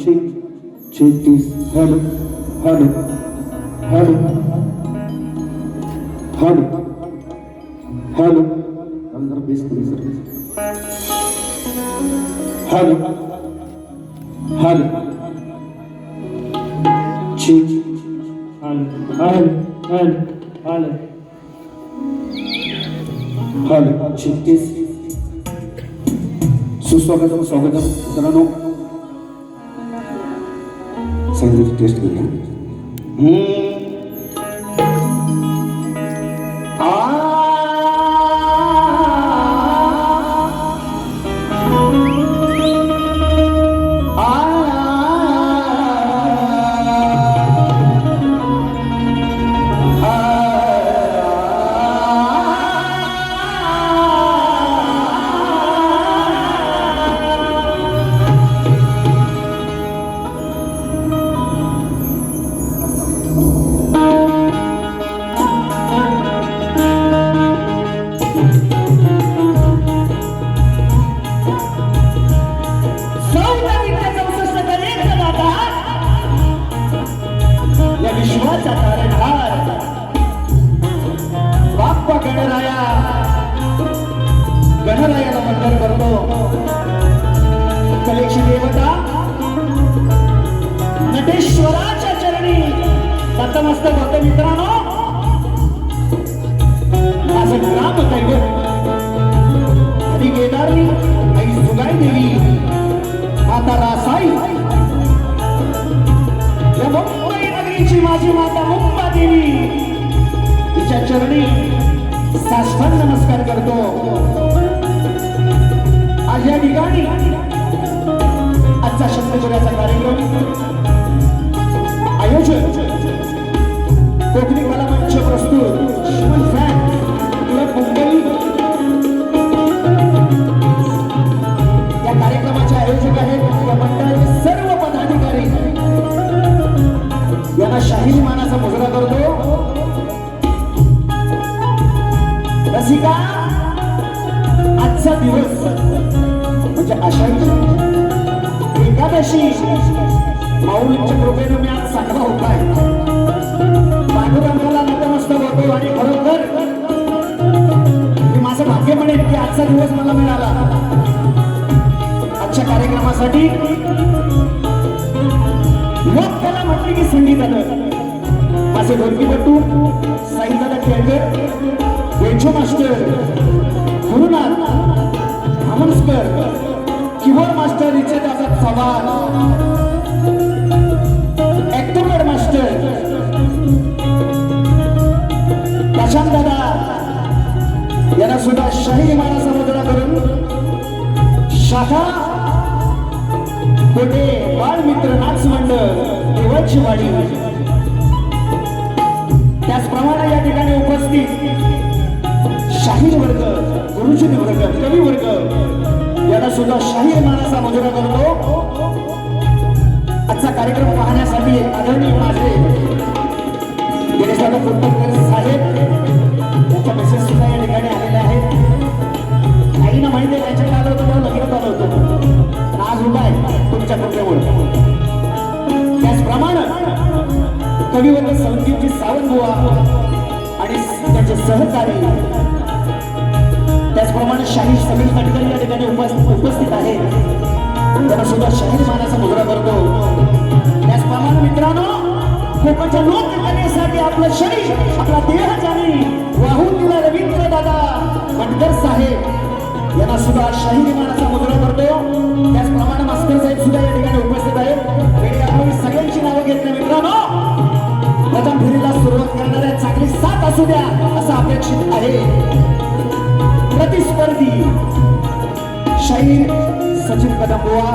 check this. Hello. अंदर base curry sir. Hello. Check. Hello. Check this. सुस्वागतम स्वागतम मित्रांनो. संगीताची टेस्ट करूया. विश्वाचा तारणहार बाप्पा गणरायाला वंदन करतो. कलेची देवता नटेश्वराच्या चरणी नतमस्तक होते. मित्रांनो, माझं ग्राम दैवत आधी केदारी आई सुगाई देवी माता रासाई ची माझी माता मुंबा देवी तिच्या चरणी साष्टांग नमस्कार करतो. आज या ठिकाणी आजचा शब्दचर्याचा कार्यक्रम आयोजक कोकणी कला मंच प्रस्तुत शिवन फॅन क्लब मुंबई या कार्यक्रमाचे आयोजक आहेत. या मंडळाचे सर्व पदाधिकारी यांना शाहीर मानाचा मुजरा करतो. रसिका, आजचा दिवस म्हणजे आषाढी एकादशी माऊलींच्या कृपेने मी आज चांगला उठाय. पांडुरंगाला नतमस्तक होतो आणि खरोखर मी माझं भाग्य म्हणेन की आजचा दिवस मला मिळाला. आजच्या कार्यक्रमासाठी लोककला म्हटली की संगीतानं माझे ढोलकीपटू साईदादा केळकर, वेंचो master Gurunath Amanaskar, keyboard master रिचेदादा चव्हाण, ऍक्टोमेड मास्टर प्रशांत दादा यांना सुद्धा शाही मानाचा मुजरा करून शाखा कोटे बाळमित्र नाच मंडळ देवाची वाडी. त्याचप्रमाणे या ठिकाणी उपस्थित शाहीर वर्ग, गुरुजन वर्ग, कवी वर्ग यांना सुद्धा शाहीर मानाचा मुजरा करतो. आजचा कार्यक्रम पाहण्यासाठी आदरणीय माझे गणेशदादा कोटकर साहेब यांच्या मेसेज सुद्धा या ठिकाणी आलेले आहेत. काहींना माहिती आहे त्यांच्याकडे आलो होतो तेव्हा लगेच आलो होतो. आज उभा आहे तुमच्या कृपेमुळे. त्याचप्रमाणे कविवर्ग संदीपजी सावंतबुवा आणि त्यांचे सहकारी, त्याचप्रमाणे शाहीर समीर खटकर या ठिकाणी उपस्थित आहेत. त्यांना सुद्धा शाहीर मानाचा मुजरा करतो. त्याचप्रमाणे मित्रांनो, कोकणच्या लोककलेसाठी आपलं शरीर, आपला देह ज्यांनी वाहून दिला रवींद्र दादा खटकर साहेब यांना सुद्धा शाहीर मानाचा मुजरा करतो. त्याचप्रमाणे मास्टर साहेब सुद्धा या ठिकाणी उपस्थित आहेत. आपण सगळ्यांची नावं घेत नाही मित्रांनो. प्रथम फेरीला सुरुवात करणाऱ्या चांगली साथ असू द्या असं अपेक्षित आहे. प्रतिस्पर्धी शाहीर सचिन कदम बुवा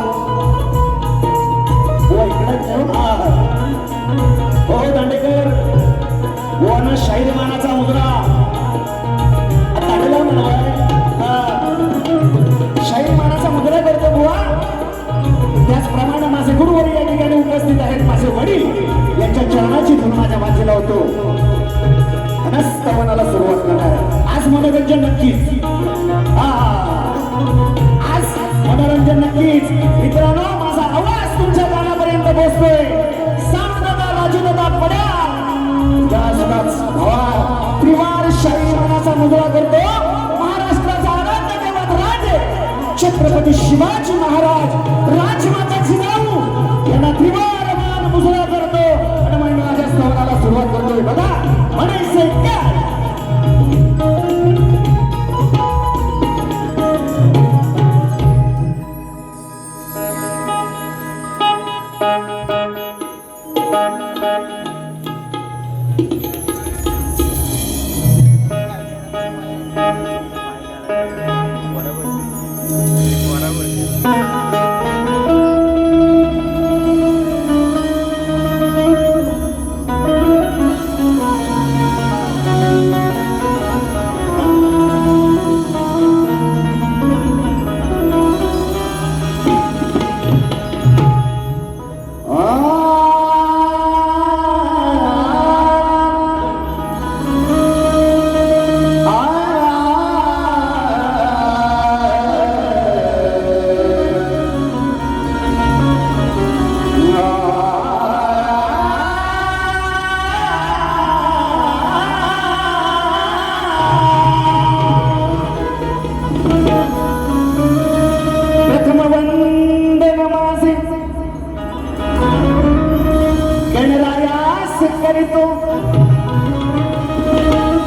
इकडे हो दांडेकर बुवानं शाहीर मानाचा मुजरा आता शाहीर मानाचा मुजरा करतो बुवा. त्याचप्रमाणे माझे गुरुवारी या ठिकाणी उपस्थित आहेत. माझे वडील यांच्या चरणाची धून माझ्या बाजूला होतो. स्तवनाला सुरुवात करणार. आज मनोरंजन नक्कीच, आज मनोरंजन नक्कीच. पोचतोय सामदादा राजूदादा पड्या त्रिवार शाही मानाचा मुजरा करतो महाराष्ट्राचा आराध्य दैवत राजे छत्रपती शिवाजी महाराज राजमाता जिजाऊ यांना त्रिवार मान मुजरा करतो आणि मग माझ्या स्तवनाला सुरुवात करतोय बघा म्हणायचे काय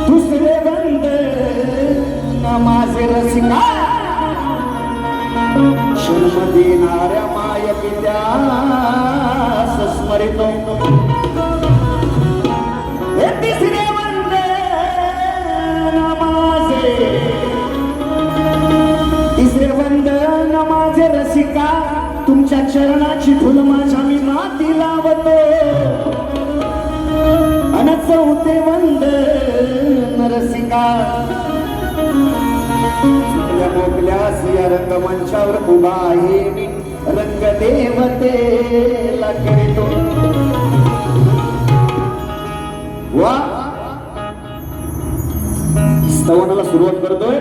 दुसरे बंद नमाजे रसिका जन्म देणाऱ्या माय पित्यास स्मरितो हे तिसरे बंद नमाजे तिसरे बंद नमाजे रसिका तुमच्या चरणाची फुल माझ्या मी माती लावतो चौथे वंद नरसिंगा मोकल्यास या रंगमंचावर उभा आहे मी रंगदेवतेला करीतो वा स्तवनाला सुरुवात करतोय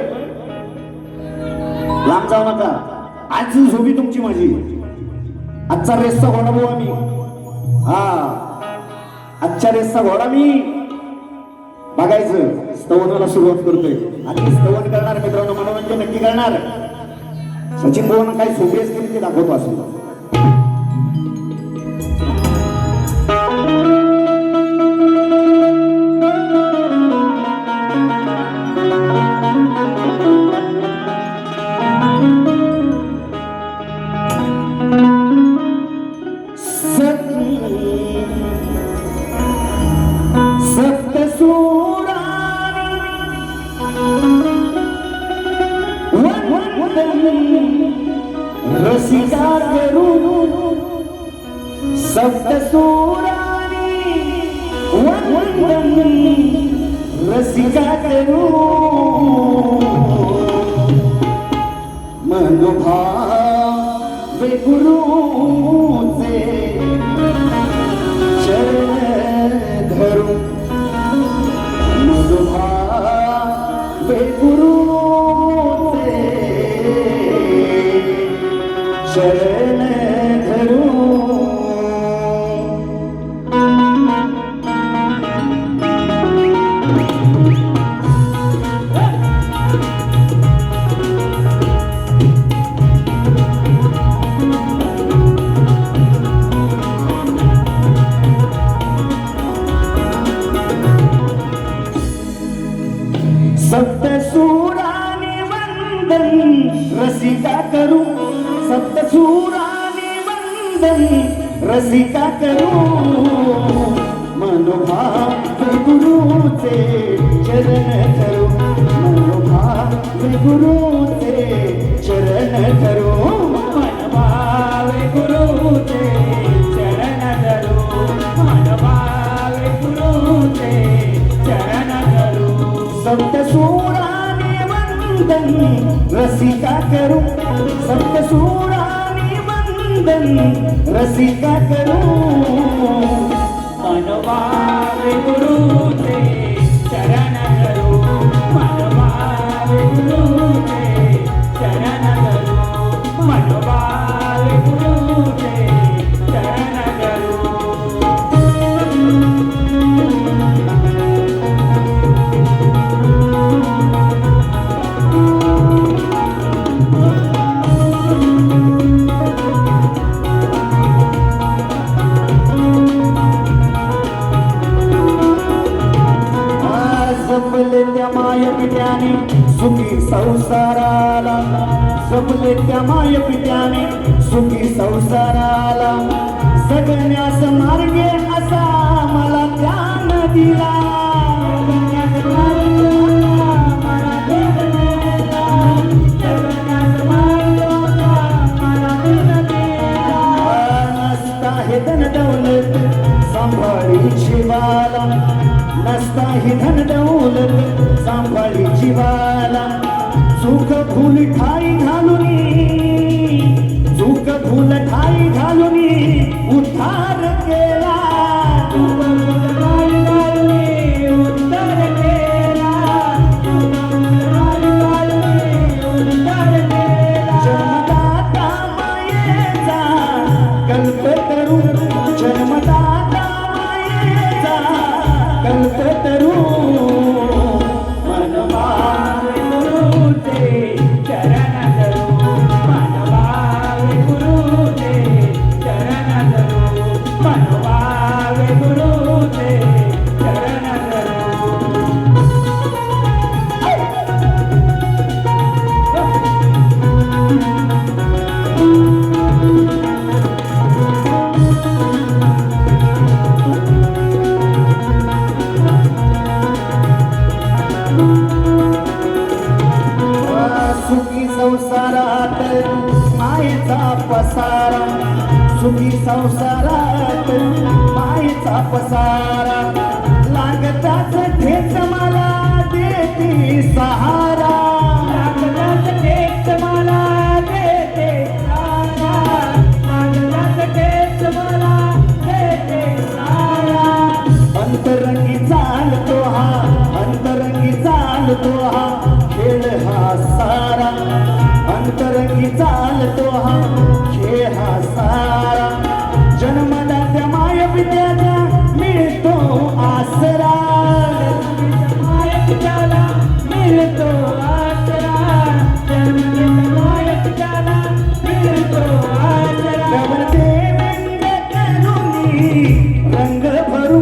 लांब जाऊ नका आजची झोपी तुमची माझी आजचा रेसचा घोडा भाऊ आम्ही हा आजच्या रेसचा घोडा मी बघायचं स्तवनाला सुरुवात करतोय आणि स्तवन करणार मित्रांनो मनोरंजन नक्की करणार सचिन भाऊन काही सोपेस केली ते दाखवतो असं रसिका करू सप्तसुरानी वंदन रसिका करू मनोभाव गुरुचे चरण धरू मनोभाव गुरुचे चरण धरू सप्तसुरानी वंदन रसिका करू सप्तसुरानी वंदन रसिका करू मनोभाव गुरुचे चरण धरू मनोभाव गुरुचे चरण धरू मनोभाव गुरुचे चरण धरू मनोभाव गुरुचे चरण धरू सप्तसुरानी वंदन रसिका करू सप्तसुरानी वंदन रसिका करू मनोभावे गुरुचे चरण धरू मनोभावे गुरुचे चरण धरू मनोभावे गुरुचे चरण धरू मागले त्या माय पित्याने सुखी संसाराला जगण्यास मार्गे असा मला ज्ञान दिला नसता हे धन दौलत सांभाळी जीवाला नसता हे धन दौलत सांभाळी जीवाला चूक भूल ठाई घालूनी चूक भूल ठाई घालूनी उद्धार केला जन्मदाता मायेचा कल्पतरू जन्मदाता मायेचा कल्पतरू संसारात मायेचा पसारा सुखी संसारात मायेचा पसारा लागताच ठेच मला देती सहारा लागताच ठेच मला देते सहारा लागताच ठेच मला देते सहारा अंतरंगी चालतो हा अंतरंगी चालतो हा खेळ हा सारा अंतरंगी चालतो हा खेळ हा सारा जन्मदात्या माय पित्याचा मिळतो आसरा माय पित्याला मिळतो आसरा जन्मदात्या माय पित्याला मिळतो आसरा कवन देवेंद्र करुणी रंग भरू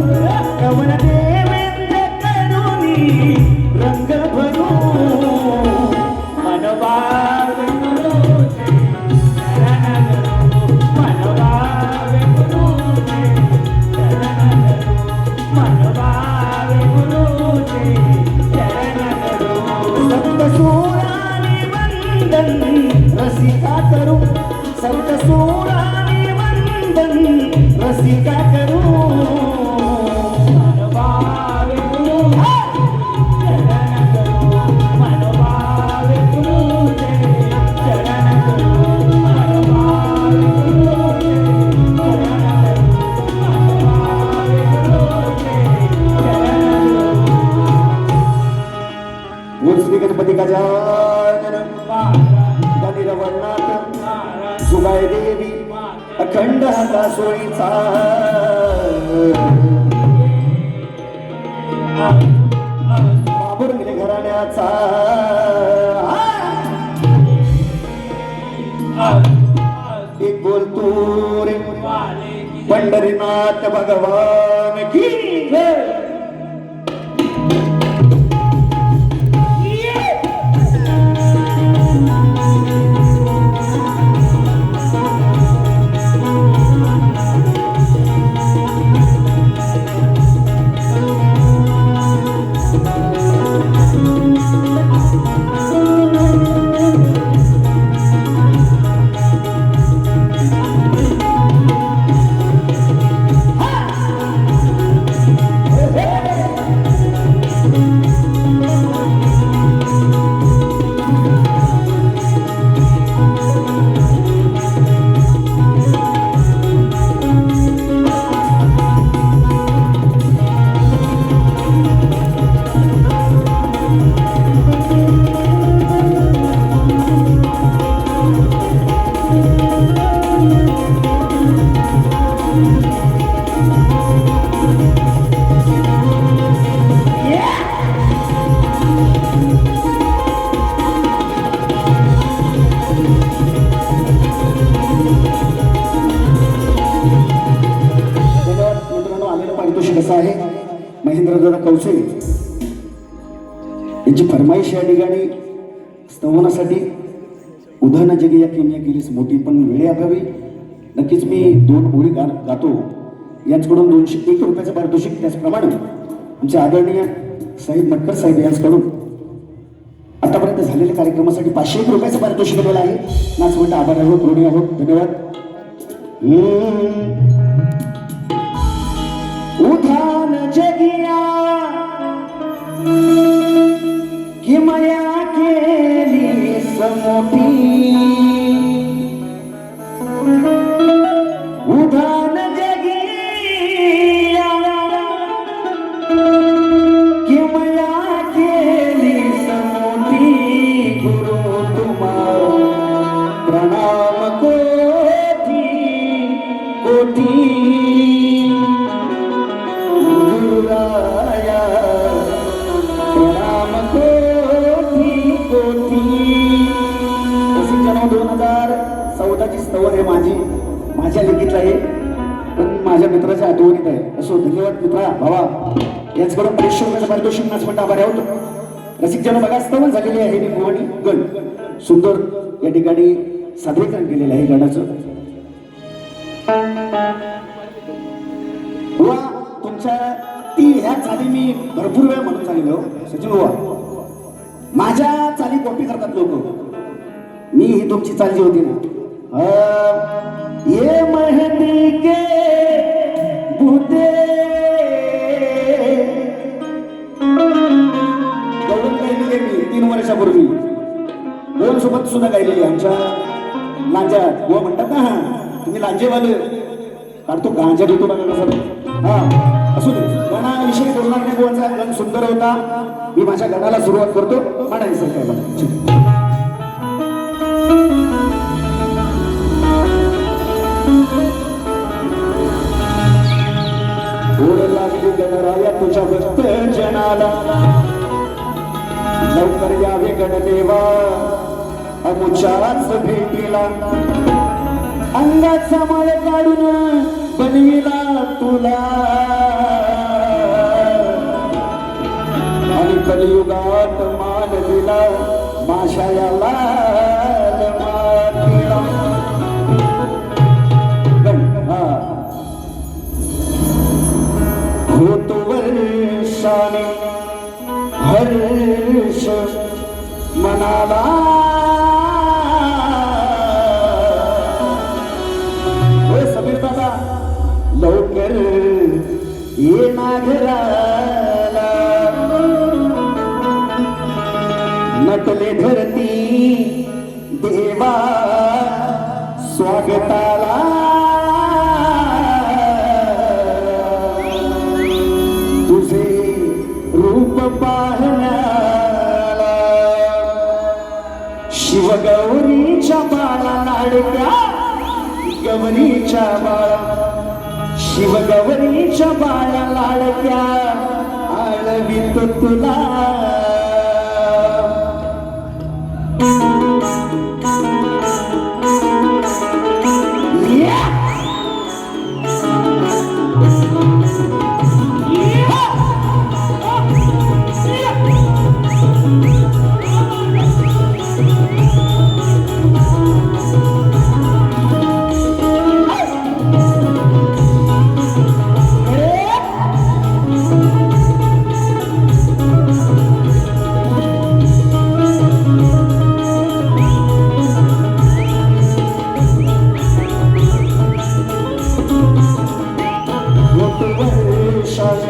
कवन देवेंद्र करुणी रंग भरू मनवा रसिका करू संत सोळाने वंदन रसिका करू मनोभावे गुरु चरण करू मनोभावे गुरु चरण करू मनोभावे गुरु चरण करू मनोभावे गुरु चरण करू गणपती गजानन रवनाथ सुगाय देवी अखंड हाता सोयीचा बाबुरंगले घराण्याचा एक बोलतो रे पंढरीनाथ भगवान की जय महेंद्रदादा कौसे यांची फरमाईश या ठिकाणी स्तवनासाठी उदाहरण जगे या किमया केलीस मोठी, पण वेळेअभावी नक्कीच मी 2 ओळी गातो. यांच्याकडून 201 रुपयाचं पारितोषिक, त्याचप्रमाणे आमचे आदरणीय साहेब मटकर साहेब यांच्याकडून आतापर्यंत झालेल्या कार्यक्रमासाठी 501 रुपयाचं पारितोषिक दिलेलं आहे. नाचवंत आभार आहोत, ऋणी आहोत, धन्यवाद. उधान जगिया किमया केली समोठी, उधान जगिया किमया केली समोठी, गुरु तुम्हा प्रणाम कोटी कोटी, गुरुराया प्रणाम कोटी कोटी. 2014ची स्तवर आहे माझ्या लेखीतला आहे, पण माझ्या मित्राच्या आठवणीत आहे. असो, धन्यवाद मित्रा भावा. याचकडून 500 रुपयाचं पारितोषिक नाचवंत आभार आहोत. रसिक जन बघा, स्तवन झालेली आहे ही भुवनी गण सुंदर या ठिकाणी सादरीकरण केलेलं आहे गाण्याचं. बुवा तुमच्या ह्या चाली मी भरपूर वेळा म्हणून चाललेलो सचिन बुवा. माझ्या चाली कॉपी करतात लोक. मी ही तुमची चाल जी होती ना, ये मेहंदी के बूटे गवळण गायलेली मी 3 वर्षापूर्वी. गोल सोबत सुद्धा गायलेली आमच्या लांजा बुवा म्हणतात ना, तुम्ही लांजेवाले काढतो गांजा देतो बघा कसं. हा असू दे, गणाविषयी बोलणार नाही. बुवाचा गण सुंदर होता. मी माझ्या गणाला सुरुवात करतो म्हणायचं काय मला. ओढ लागली गणराया तुझ्या भक्त जनाला, लवकर यावे गणदेवा अमुच्याच भेटीला. अंगाचा माळ काढून बनविला तुला, आणि कलियुगात मान दिला माझ्या या लाल मातीला. होतो वर्षाने हर्ष मनाला, समीर दादा लवकर ये ना घराला. नटले धरती देवा स्वागताला, तुझे रूप पाहण्याला. शिवगौरीच्या बाळा लाडक्या गौरीच्या बाळा, शिवगौरीच्या बाळा लाडक्या आळवीत तुला.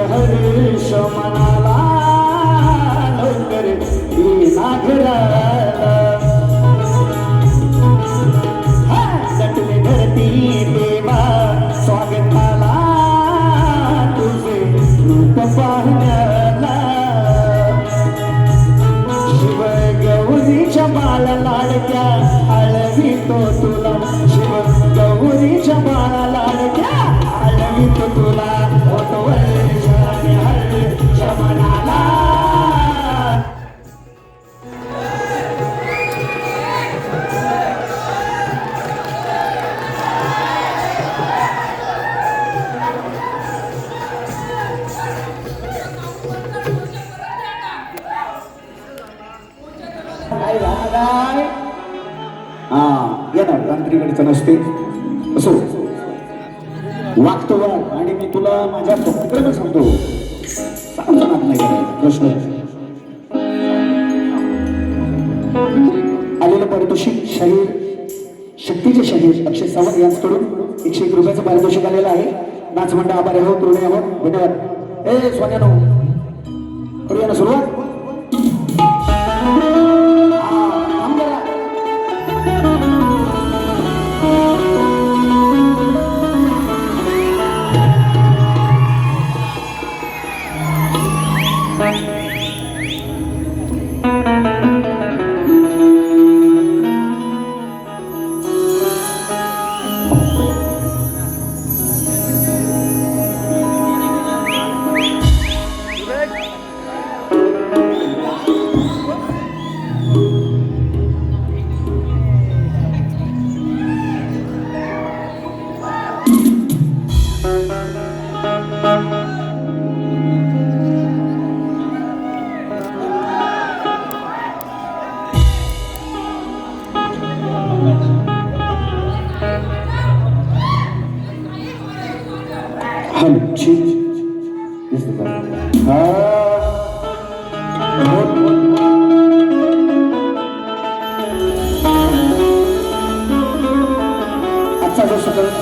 हर्ष मनाला, लवकर येना घराला. नटले धरती देवा स्वागताला, तुझे रूप पाहण्याला. शिव गौरीच्या बाळा लाडक्या आळवीतो तुला, शिव गौरीच्या बाळा लाडक्या आळवीतो तुला. मनाला तांत्रिक अडचण असते. असो वागतो वाग आणि मी तुला माझ्या भक्तीकडे सांगतो सांगणार नाही करायचा प्रश्न. आलेलं पारितोषिक शाहीर शक्तीचे शाहीर अक्षय सावंत यांच्याकडून 101 रुपयाचं पारितोषिक आलेलं आहे. नाचमंडळ आभारी आहोत, ऋणी आहोत, धन्यवाद. ए सोन्यानो करूया ना सुरुवात.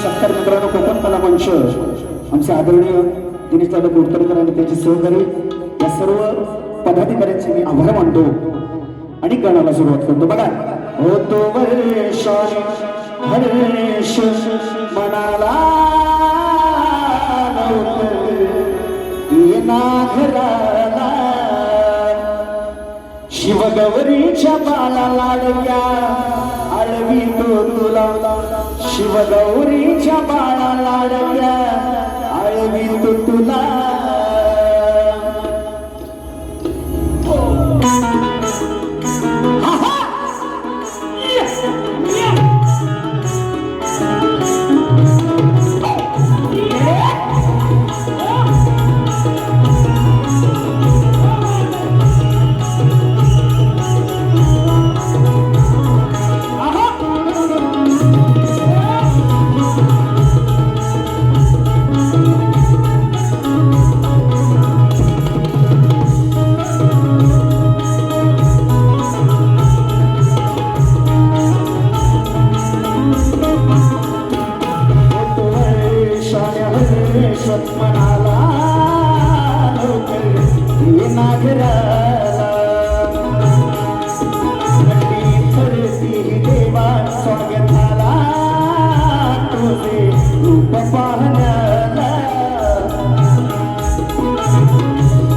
सत्कार मित्रांनो कोकण कला मंच आमचे आदरणीय दिनेश दादा गोडतरकर आणि त्यांचे सहकारी या सर्व पदाधिकाऱ्यांचे मी आभार मानतो आणि गाण्याला सुरुवात करतो. बघा हो तो वर्ष हरेश मनाला येना घराला शिवगौरीच्या बाला लाडक्या आळवी तो तुला शिवगौरीच्या बाळा लाडक्या आळवी तो तुला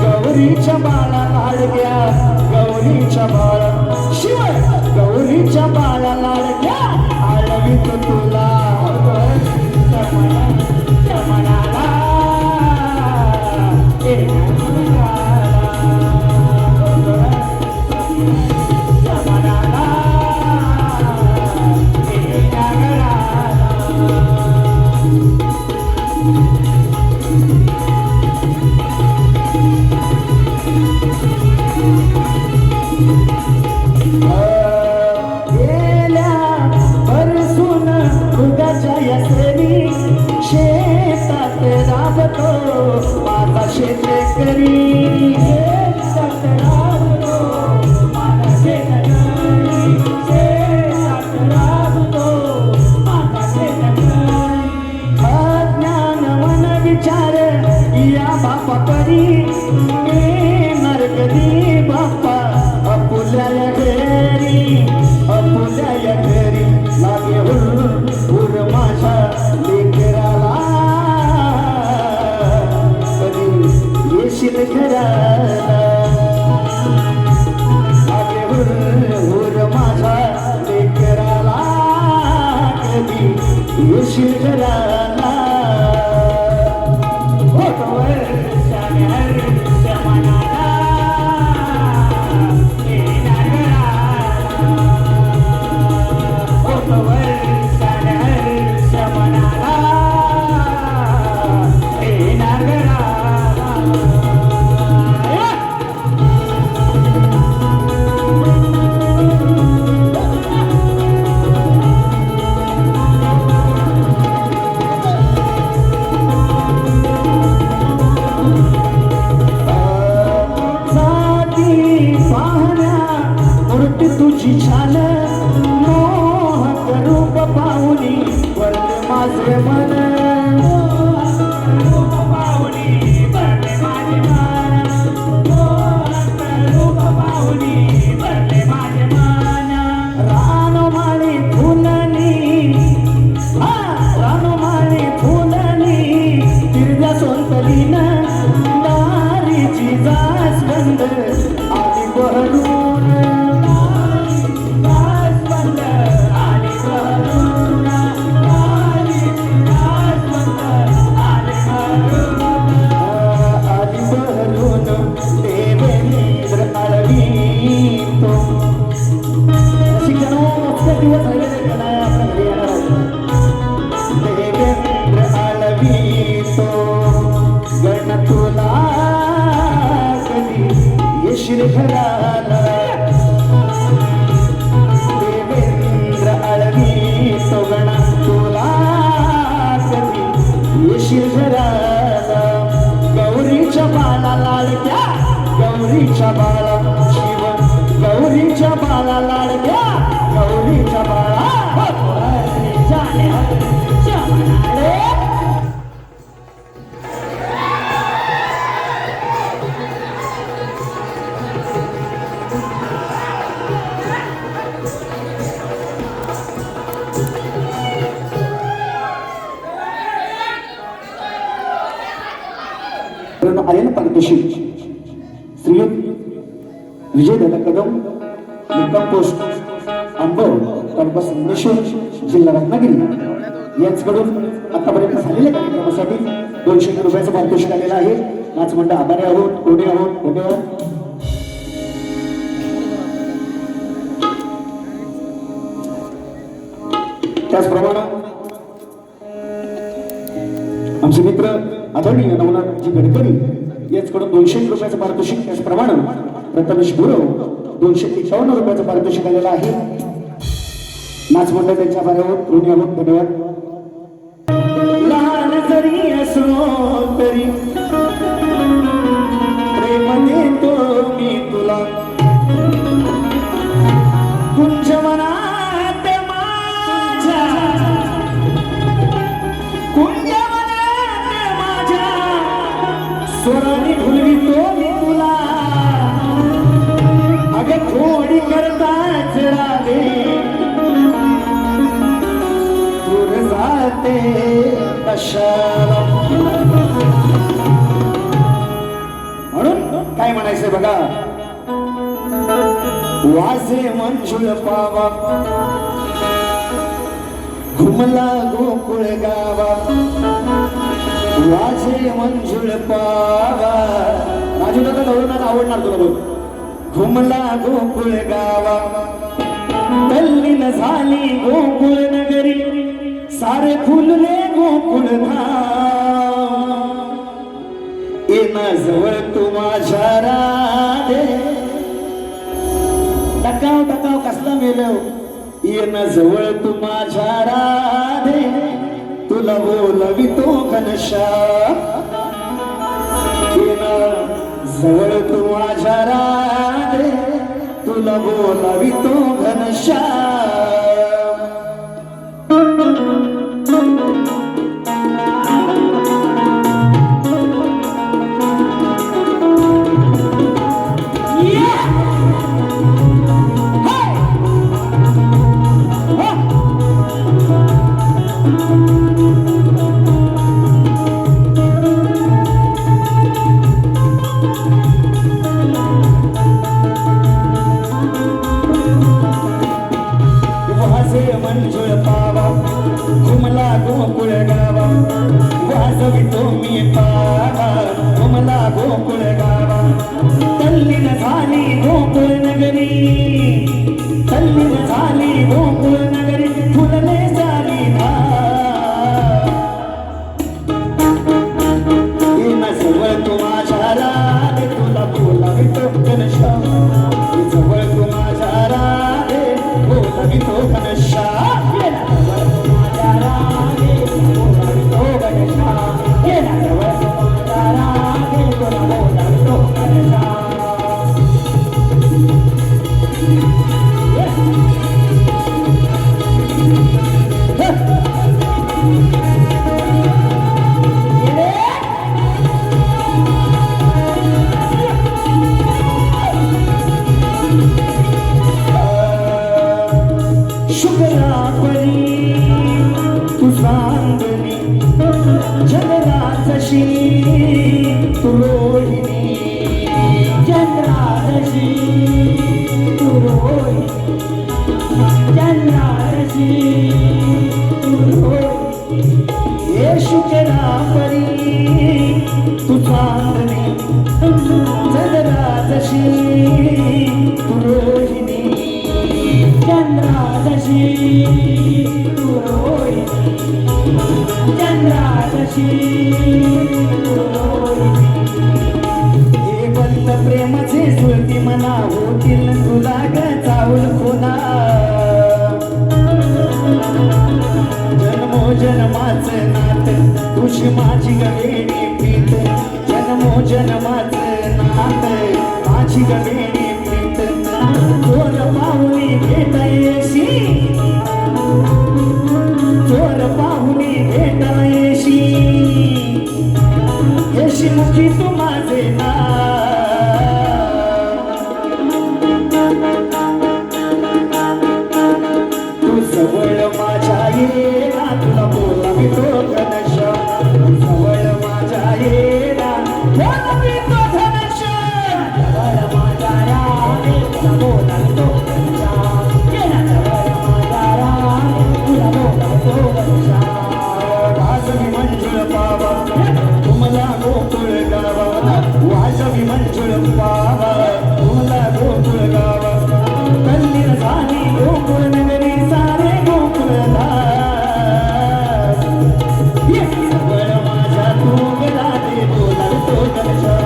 गौरीच्या बाळा लाडक्या गौरीच्या बाळा शिव गौरीच्या बाळा लाडक्या आळवी तो तुला घराला देवेंद्र आळवी सोगणा तुला कधी येशील घराला गौरीच्या बाला लाडक्या गौरीच्या बाला शिव गौरीच्या बाला लाडक्या गौरीच्या बाला आले ना पारितोषिक श्रीयुत विजय दादा कदम मुक्काम पोस्ट आंबव तालुका संगमेश्वर जिल्हा रत्नागिरी यांच्याकडून आतापर्यंत झालेल्या कार्यक्रमासाठी 200 रुपयाचं पारितोषिक आलेलं आहे. नाच मंडळ आभारी आहोत, कोणी आहोत, धन्यवाद. त्याचप्रमाणे आमचे मित्र आदरणीय नवनाथजी गडकरी यांच्याकडून 200 रुपयाचं पारितोषिक त्याचप्रमाणे प्रथमेश गुरव 251 रुपयाचं पारितोषिक आलेलं आहे. नाच मंडळ त्यांच्या आभारावर ऋणी आहोत, धन्यवाद. लहान जरी असलो तरी प्रेम देतो मी तुला कुंज मनात माझ्या कुंज मनात माझ्या स्वराने भुलवितो मी तुला अगं थोडी करताच राधे दूर जाते कशाला. म्हणून काय म्हणायचंय बघा. वाजे मंजुळ पावा घुमला गोकुळ गावा वाजे मंजुळ पावा. राजू दादा गौरवनाथ आवडणार तुला बघ. घुमला गोकुळ गावा तल्लीन झाली गोकुळ नगरी सारे फुलले गोकुळ धाम येना जवळ तू माझ्या राधे. टकाव टकाव कसला मेलव येना जवळ तू माझ्या राधे तुला बोलवितो घनश्याम येना जवळ तू माझ्या राधे तुला बोलवितो घनश्याम. मंजुळ पावा घुमला गोकुळ गावा वाजवितो मी पावा घुमला गोकुळ गावा तल्लीन झाली गोकुळ नगरी तल्लीन झाली गोकुळ नगरी फुलले झाली येना जवळ तू माझ्या राधे तुला बोलावितो घनश्याम जवळ तू माझ्या राधे बोलावितो घनश्याम. तू सांगली चंद्राची तू रोहिणी चंद्राची तू रोहिणी चंद्राची तू रोहिणी ये शुक्रा परी तू सांगली चंद्राची तू रोहिणी चंद्राची तू रोहिणी चंद्राची तू रोहिणी तुझी माझी गवेडी प्रीत जन्मो जन्माचं नात माझी गवेडी प्रीत चोर पाहुणी भेटायशी चोर पाहुणी भेटायशी येशी मुखी तू माझे नाव तू जवळ माझ्या येला तुला बोलावी तो घनश्या तू जवळ माझ्या येला बोलावी तो घनश्या जवळ माझ्या राणे तुला बोलावी तो घनश्या येला जवळ माझ्या राणे तुला बोलावी तो घनश्या वाजवी मंजुळ पावा तुम्हाला गोकुळ गावा वाजवी मंजुळ पावा तुम्हाला गोकुळ गावा तल्लीन झाली गोकुळ नगरी सारे गोकुळ जवळ माझ्या तू गळाते बोलावी तो घनश्या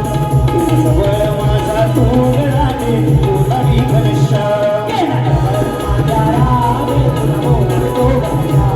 जवळ माझ्या तू गळाते बोलावी घनश्या माझ्या रावे तुला बोलावी तो घनश्या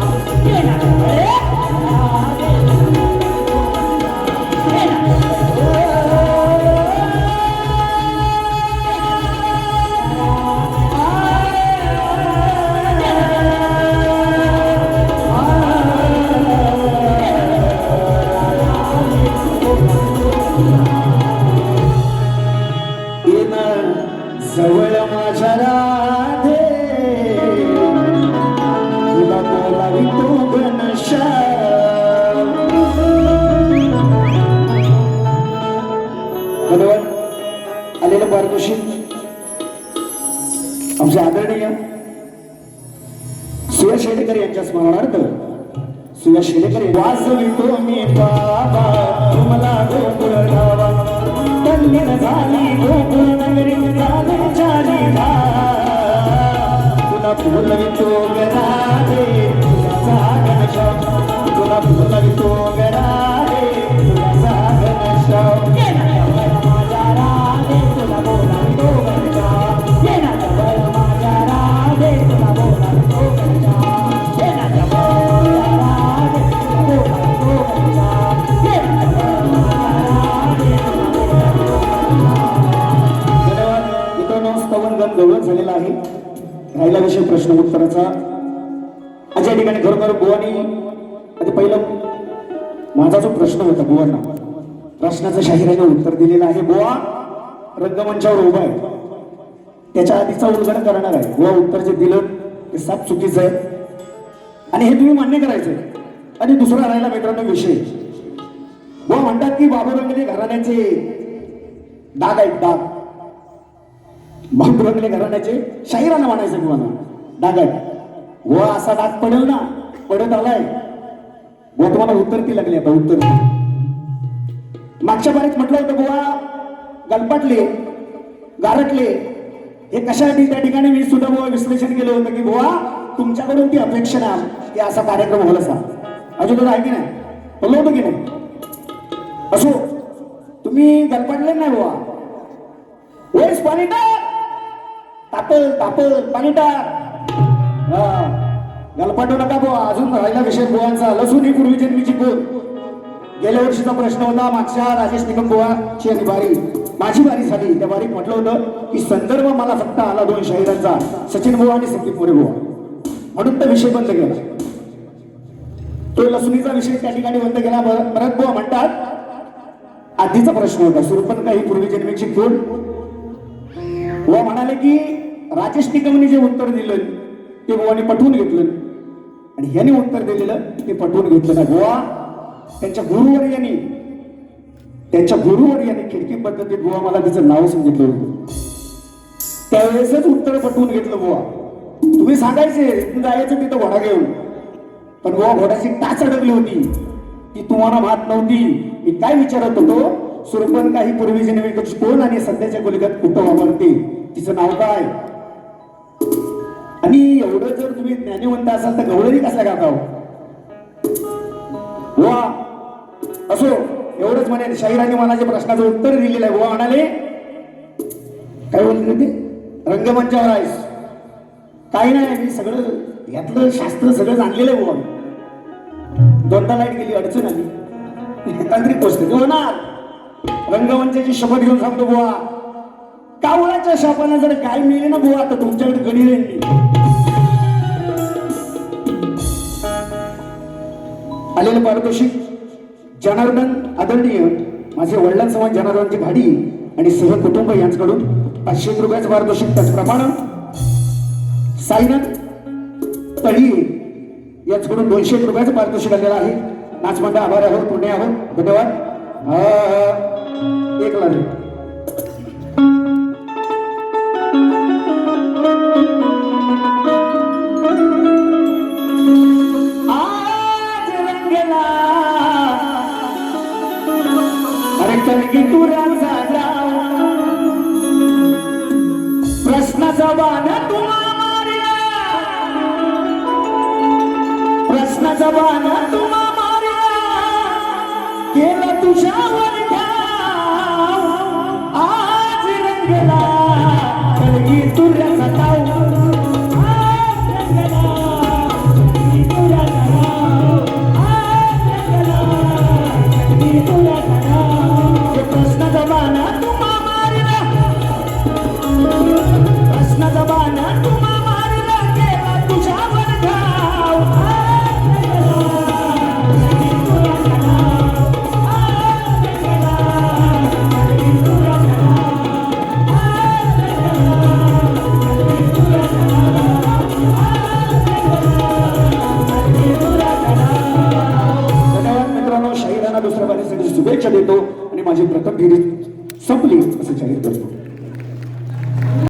जवळ माझ्या राधे तुला बोलावी तो घनश्या धन्यवाद आलेलं पारितोषिक आमचे आदरणीय सुया शेडेकर यांच्या स्मरणार्थ सुया शेडेकर वाजवितो मी बाबा तुम्हाला गोकुळ गावा तल्लीन झाली गोकुळ नगरी तुला बोलवितो गरारे तुझा घनश्या तुला बोलवितो गरारे तुझा घनश्या माझ्या राधे तुला बोलवितो घनश्या येना जवळ माझ्या राधे तुला बोलवितो घनश्या येना जवळ राधे तुला बोलवितो घनश्या येना जवळ माझ्या राधे तुला बोलवितो घनश्या. स्तवन गण गवळण झालेला आहे. राहिला विषय प्रश्न उत्तराचा. आज या ठिकाणी खरोखर बुवानी आधी पहिलं माझा जो प्रश्न होता बुवांना प्रश्नाचं शाहिराने उत्तर दिलेलं आहे. बुवा रंगमंचावर उभा आहे त्याच्या आधीचा उलगडा करणार आहे. बुवा उत्तर जे दिलं ते साप चुकीचं आहे आणि हे तुम्ही मान्य करायचंय. आणि दुसरा राहिला मित्रांनो विषय बुवा म्हणतात की बाबू रंगले घराण्याचे डाग आहेत डाग बाबू रंगले घराण्याचे शाहिरानं म्हणायचं बुवाना डाग आहेत व असा डाग पडेल ना पडत आलाय बुवा तुम्हाला उत्तर ती लागली आता उत्तर मागच्या बारीत म्हटलं होतं बुवा गलपाटले गारटले हे कशासाठी त्या ठिकाणी मी सुद्धा बुवा विश्लेषण केलं होतं की बुवा तुमच्याकडून ती अपेक्षा ना की असा कार्यक्रम होईल असा अजून आहे की नाही बोललो होतं की नाही असो तुम्ही गलपाटले नाही बुवा वयस पाणी टाक तापल तापल पाणी टाक गलपाटू नका बुवा. अजून राहिला विषय बुवांचा लसूण ही पूर्वी जन्मीची कोण गेल्या वर्षीचा प्रश्न होता मागच्या राजेश निकम बुवाची आणि बारी माझी बारी झाली त्या बारीत म्हटलं होतं की संदर्भ मला फक्त आला दोन शाहिरांचा सचिन बुवा आणि संदीप मोरे बुवा म्हणून तो विषय बंद केला. तो लसुणीचा विषय त्या ठिकाणी बंद केला. परत बुवा म्हणतात आधीचा प्रश्न होता सुरपण काही पूर्वी जन्मीची कोण बुवा म्हणाले की राजेश निकमने जे उत्तर दिलं ते बुवाने पटवून घेतलं आणि ह्याने उत्तर दिलेलं ते पटवून घेतलं नाही. बुवा त्यांच्या गुरुवर यांनी खिडकी पद्धतीत बुवा मला तिचं नाव सांगितलं होतं त्यावेळेसच उत्तर पटवून घेतलं. बुवा तुम्ही सांगायचे जायचं तिथं घोडा घेऊन पण बुवा घोड्याची टाच अडकली होती ती तुम्हाला माहित नव्हती. मी काय विचारत होतो सुरपण काही पूर्वी जन्मीची कोण आणि सध्याच्या गोलिकात कुठं वापरते तिचं नाव काय. आणि एवढं जर तुम्ही ज्ञानीवंत असाल तर गवळणी कसल्या गाता वा असो एवढंच म्हणे. शाहिरांनी मला जे प्रश्नाचं उत्तर दिलेलं आहे बुवा म्हणाले काय बोलते ते रंगमंचावर आहेस काही नाही मी सगळं यातलं शास्त्र सगळं जाणलेलं आहे बुवा. दोनदा लाईट गेली अडचण आली तांत्रिक परिस्थिती होणार. रंगमंचाची शपथ घेऊन सांगतो बुवा, कावळाच्या शापाने जर गाय मिळली ना बुवा तर तुमच्याकडे गडी राहिली. आलेलं पारितोषिक जनार्दन आदरणीय माझे वडिलांसमान जनार्दनची भाडी आणि सहकुटुंब यांच्याकडून 500 रुपयाचं पारितोषिक. त्याचप्रमाणे साईनाथ तळीये याचकडून 200 रुपयाचं पारितोषिक आलेलं आहे. नाचमंडळ आभार आहोत, पुण्य आहोत, धन्यवाद. एक लाख प्रश्नाचा बाण तुम्हा मारला, प्रश्नाचा बाण तुम्हा मारला, केला तुझ्यावर ठाव. आज रंगला कलगी तुऱ्याचा ताव, आज रंगला कलगी तुऱ्याचा ताव, आज रंगला कलगी तुऱ्याचा ताव. प्रश्नाचा बाण तुम्हा मारला, प्रश्नाचा बाण तुम्हा मारला, केला तुझ्यावर ठाव. धन्यवाद मित्रांनो. शाहिरांना दुसऱ्या बारीसाठी शुभेच्छा देतो आणि माझी प्रथम फेरी संपली असं जाहीर करतो.